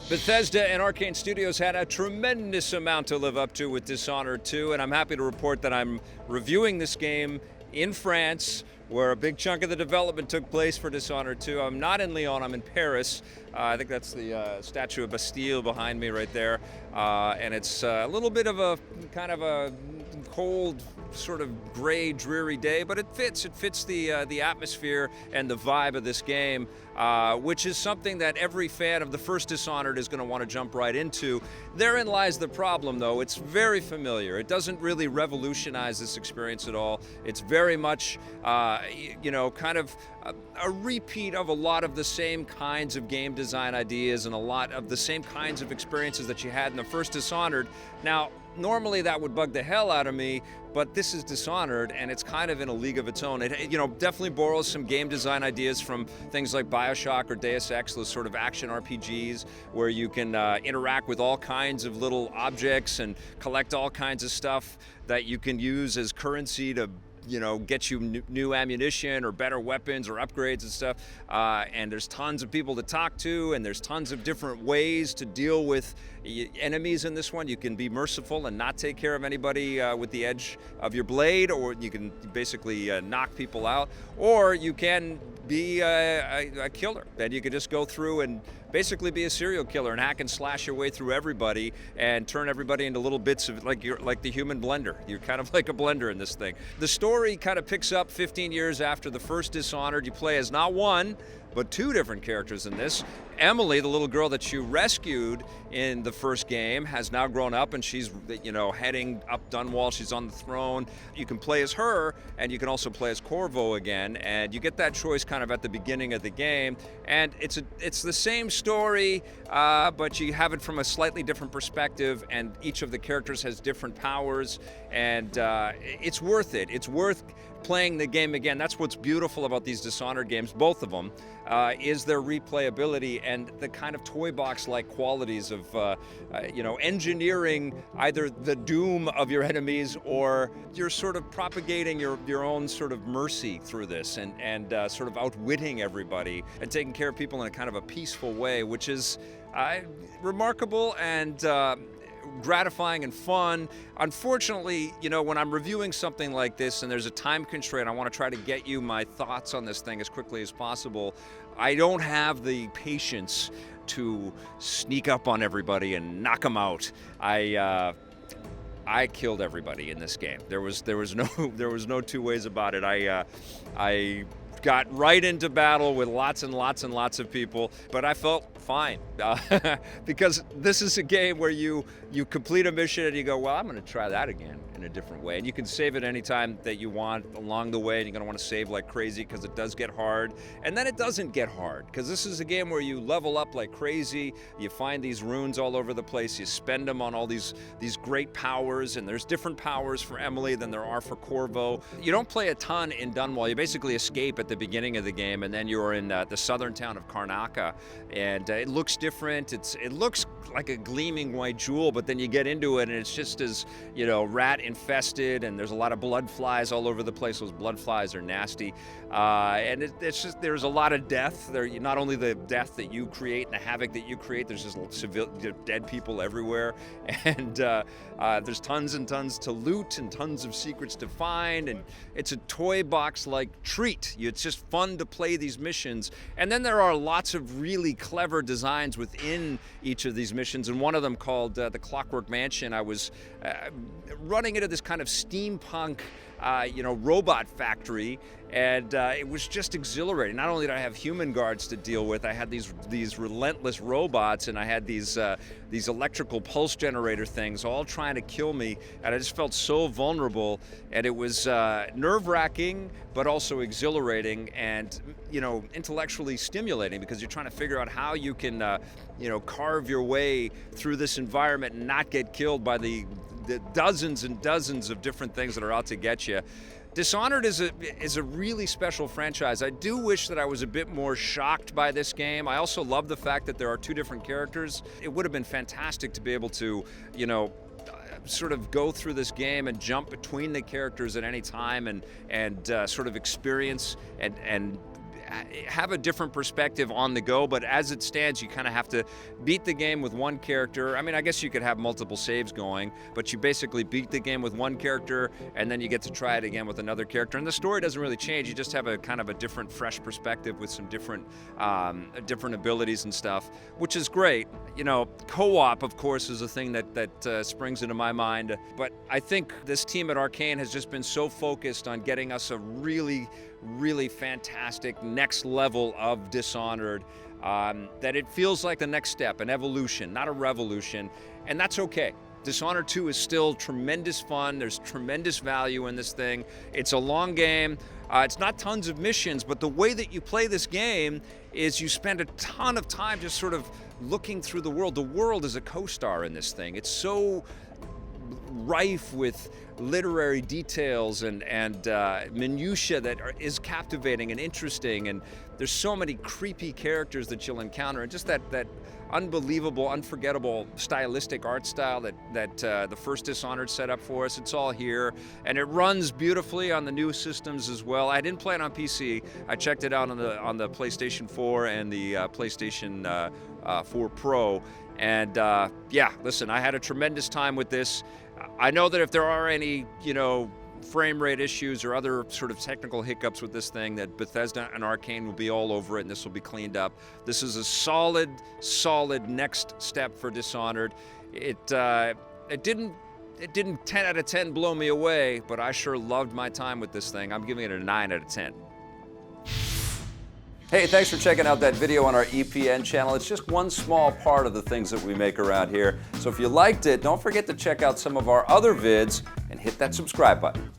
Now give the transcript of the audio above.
Bethesda and Arkane Studios had a tremendous amount to live up to with Dishonored 2, and I'm happy to report that I'm reviewing this game in France, where a big chunk of the development took place for Dishonored 2. I'm not in Lyon, I'm in Paris. I think that's the statue of Bastille behind me right there. And it's a little bit of a kind of a cold, sort of gray, dreary day, but it fits. It fits the atmosphere and the vibe of this game, which is something that every fan of the first Dishonored is going to want to jump right into. Therein lies the problem, though. It's very familiar. It doesn't really revolutionize this experience at all. It's very much, kind of a repeat of a lot of the same kinds of game design ideas and a lot of the same kinds of experiences that you had in the first Dishonored. Now, normally that would bug the hell out of me, but this is Dishonored, and it's kind of in a league of its own. It, definitely borrows some game design ideas from things like BioShock or Deus Ex, those sort of action RPGs where you can interact with all kinds of little objects and collect all kinds of stuff that you can use as currency to get you new ammunition or better weapons or upgrades and stuff. And there's tons of people to talk to, and there's tons of different ways to deal with enemies in this one. You can be merciful and not take care of anybody with the edge of your blade, or you can basically knock people out, or you can be a killer, and you can just go through and basically be a serial killer and hack and slash your way through everybody and turn everybody into little bits of like the human blender. You're kind of like a blender in this thing. The story kind of picks up 15 years after the first Dishonored. You play as not one, but two different characters in this. Emily, the little girl that you rescued in the first game, has now grown up, and she's, heading up Dunwall. She's on the throne. You can play as her, and you can also play as Corvo again, and you get that choice kind of at the beginning of the game. And it's the same story, but you have it from a slightly different perspective, and each of the characters has different powers, and it's worth it. It's worth playing the game again. That's what's beautiful about these Dishonored games, both of them, is their replayability and the kind of toy box-like qualities of, engineering either the doom of your enemies, or you're sort of propagating your own sort of mercy through this, and sort of outwitting everybody and taking care of people in a kind of a peaceful way, which is remarkable and gratifying and fun. Unfortunately, when I'm reviewing something like this and there's a time constraint, I want to try to get you my thoughts on this thing as quickly as possible. I don't have the patience to sneak up on everybody and knock them out. I killed everybody in this game. There was no two ways about it. I got right into battle with lots and lots and lots of people, but I felt fine because this is a game where you complete a mission and you go, well, I'm going to try that again in a different way, and you can save it anytime that you want along the way, and you're going to want to save like crazy because it does get hard, and then it doesn't get hard because this is a game where you level up like crazy. You find these runes all over the place, you spend them on all these great powers, and there's different powers for Emily than there are for Corvo. You don't play a ton in Dunwall. You basically escape at the beginning of the game, and then you're in the southern town of Karnaca, and it looks different. It looks like a gleaming white jewel, but then you get into it and it's just as, rat infested, and there's a lot of blood flies all over the place. Those blood flies are nasty. And it's just, there's a lot of death. Not only the death that you create and the havoc that you create, there's just dead people everywhere. And there's tons and tons to loot and tons of secrets to find. And it's a toy box-like treat. It's just fun to play these missions. And then there are lots of really clever designs within each of these missions. And one of them, called the Clockwork Mansion, I was running into this kind of steampunk robot factory, and it was just exhilarating. Not only did I have human guards to deal with, I had these relentless robots, and I had these electrical pulse generator things all trying to kill me, and I just felt so vulnerable, and it was nerve-wracking, but also exhilarating and intellectually stimulating, because you're trying to figure out how you can carve your way through this environment and not get killed by the dozens and dozens of different things that are out to get you. Dishonored is a really special franchise. I do wish that I was a bit more shocked by this game. I also love the fact that there are two different characters. It would have been fantastic to be able to, sort of go through this game and jump between the characters at any time and sort of experience and have a different perspective on the go, but as it stands, you kind of have to beat the game with one character. I mean, I guess you could have multiple saves going, but you basically beat the game with one character, and then you get to try it again with another character. And the story doesn't really change. You just have a kind of a different, fresh perspective with some different abilities and stuff, which is great. You know, co-op, of course, is a thing that springs into my mind. But I think this team at Arkane has just been so focused on getting us a really, really fantastic next level of Dishonored that it feels like the next step, an evolution, not a revolution, and that's okay. Dishonored 2 is still tremendous fun. There's tremendous value in this thing. It's a long game. It's not tons of missions, but the way that you play this game is you spend a ton of time just sort of looking through the world. The world is a co-star in this thing. It's so rife with literary details and minutiae that is captivating and interesting, and there's so many creepy characters that you'll encounter, and just that unbelievable, unforgettable stylistic art style that the first Dishonored set up for us. It's all here, and it runs beautifully on the new systems as well. I didn't play it on PC. I checked it out on the PlayStation 4 and the PlayStation 4 Pro, and yeah, listen, I had a tremendous time with this. I know that if there are any, you know, frame rate issues or other sort of technical hiccups with this thing, that Bethesda and Arkane will be all over it, and this will be cleaned up. This is a solid next step for Dishonored. It didn't 10 out of 10 blow me away, but I sure loved my time with this thing. I'm giving it a 9 out of 10. Hey, thanks for checking out that video on our EPN channel. It's just one small part of the things that we make around here. So if you liked it, don't forget to check out some of our other vids and hit that subscribe button.